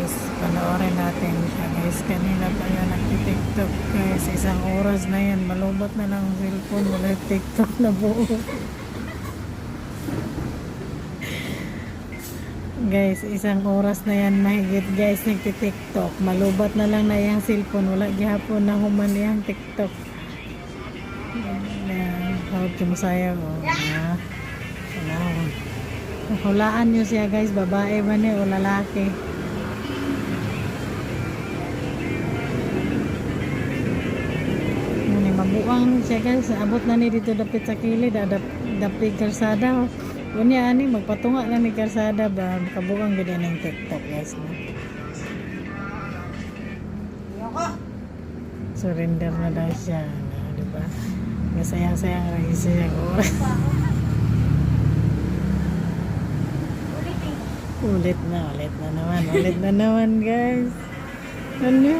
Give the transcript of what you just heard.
guys, panoorin natin siya guys. Kanina pa yan nag-tiktok guys. Isang oras na yan, malubot na lang ang cellphone, wala tiktok na buo. Guys, isang oras na yan mahigit guys nagti-tiktok. Malubat na lang na yung cellphone, wala gihapon na human yung tiktok. Hawag yung sayaw. Hulaan nyo siya guys, babae ba niya o lalaki. Mabuang siya guys, abot na ni dito dapit sa kilid, dapit kalsada. Unya ani magpatunga na ni kalsada ba, kabuang gid ng TikTok guys. Surrender na daw siya, di ba? Masayang-sayang rin siya oras. Ulit na naman guys. Ano?